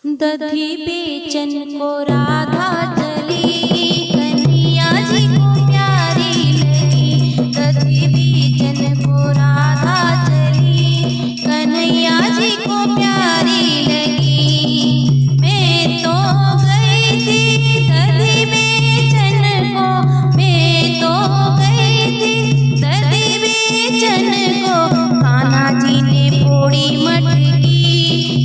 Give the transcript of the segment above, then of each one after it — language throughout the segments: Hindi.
दधी बेचन को राधा चली, कन्हैया जी को प्यारी लगी। दधी बेचन को राधा चली, कन्हैया जी को प्यारी लगी। मैं तो गई थी दधी बेचन को, मैं तो गई थी दधी बेचन को। कान्हा जी ने फोड़ी मटकी,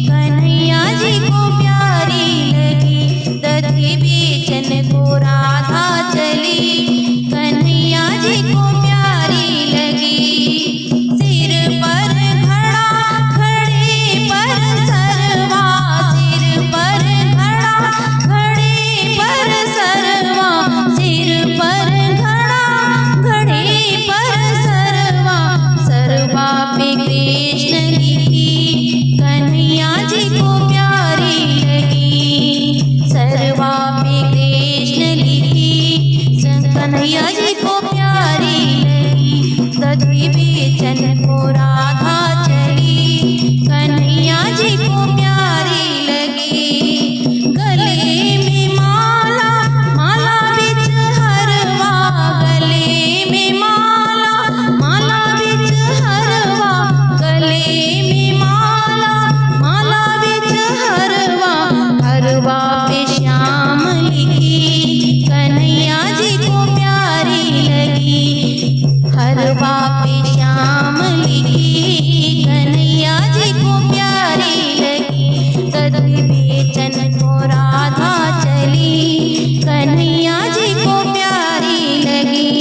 कन्हैया जी को प्यारी लगी। दधी बेचन को राधा चली, कन्हैया जी को प्यारी लगी। सिर पर घड़ा घड़े पर सरवा, सिर पर घड़ा घड़े पर सरवा, सिर पर घड़ा घड़े पर सरवा। सरवा पे कृष्ण लिखी, कन्हैया जी को प्यारी लगी। सरवा पे कृष्ण लिखी, कन्हैया जी को प्यारी लगी। दधी बेचन को राधा चली, कन्हैया जी को प्यारी लगी। गले में माला माला बिच हरवा, गले में माला माला बिच हरवा, गले में माला माला बिच हरवा। हरवा पे श्याम लिखी, कन्हैया जी को प्यारी लगी। हरवा पे श्याम लिखी, कन्हैया जी को प्यारी लगी। दधी बेचन को राधा चली, कन्हैया जी को प्यारी लगी।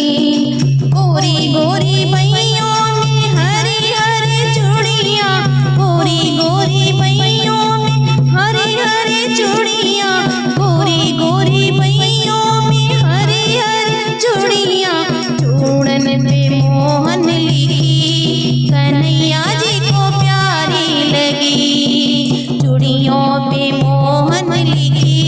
गोरी गोरी बइयों में हरी हरी चूड़ियाँ, गोरी गोरी बइयों में हरी हरी चूड़ियाँ, गोरी गोरी बइयों में हरी हरी चूड़ियाँ। चूड़न पे मोहन लिखी, कन्हैया जी को प्यारी लगी। चूड़ियों पे मोहन लिखी,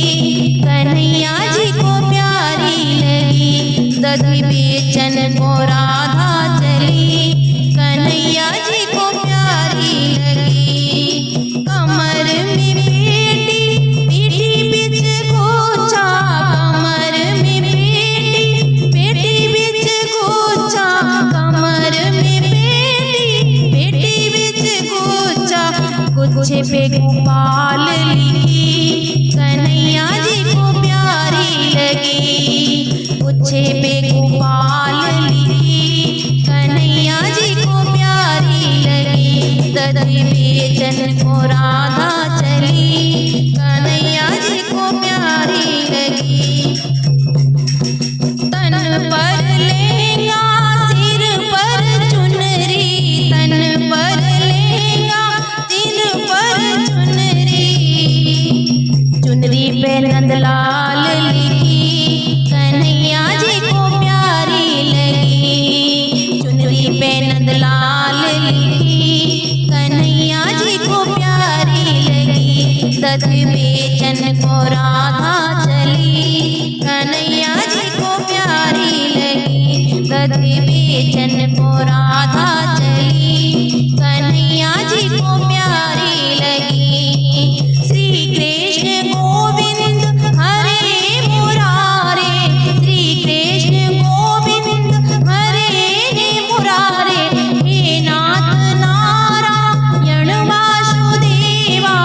कन्हैया जी को प्यारी लगी। दधी बेचन को राधा चली, कन्हैया जी को प्यारी लगी। कमर में पेटी पेटी बिच गोचा, कमर में पेटी पेटी बिच गोचा, कमर में पेटी पेटी बिच गोचा। गुच्छे पे गोपाल लिखी, कन्हैया जी को प्यारी लगी। गुच्छे पे गोपाल लिखी, कन्हैया जी को प्यारी लगी। दधी बेचन को राधा चली, कन्हैया जी को प्यारी लगी। तन पर लेंगा सिर पर चुनरी, तन पर लेंगा सिर पर चुनरी। चुनरी पे नंदलाल लिखी, कन्हैया जी को प्यारी लगी। चुनरी पे नंदलाल लिखी, कन्हैया जी को प्यारी लगी। दधी बेचन को राधा चली, कन्हैया जी को प्यारी लगी। दधी बेचन को राधा चली, कन्हैया जी को प्यारी लगी। श्री कृष्ण गोविंद हरे मुरारे, श्री कृष्ण गोविंद हरे मुरारे। हे नाथ नारायण वासुदेवा,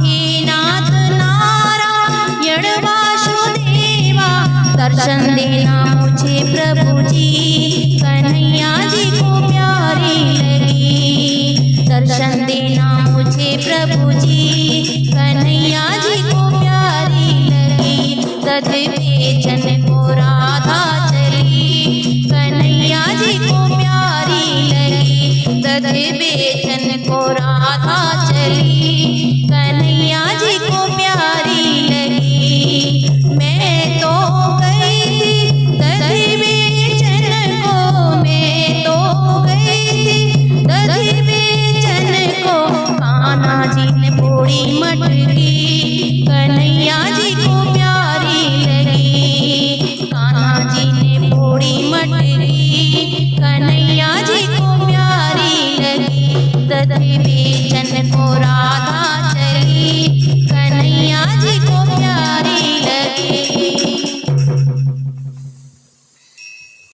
हे नाथ नारायण वासुदेवा। दर्शन देना मुझे प्रभु जी, कन्हैया जी को प्यारी लगी। दर्शन देना मुझे प्रभु जी, कन्हैया जी को प्यारी लगी। दधी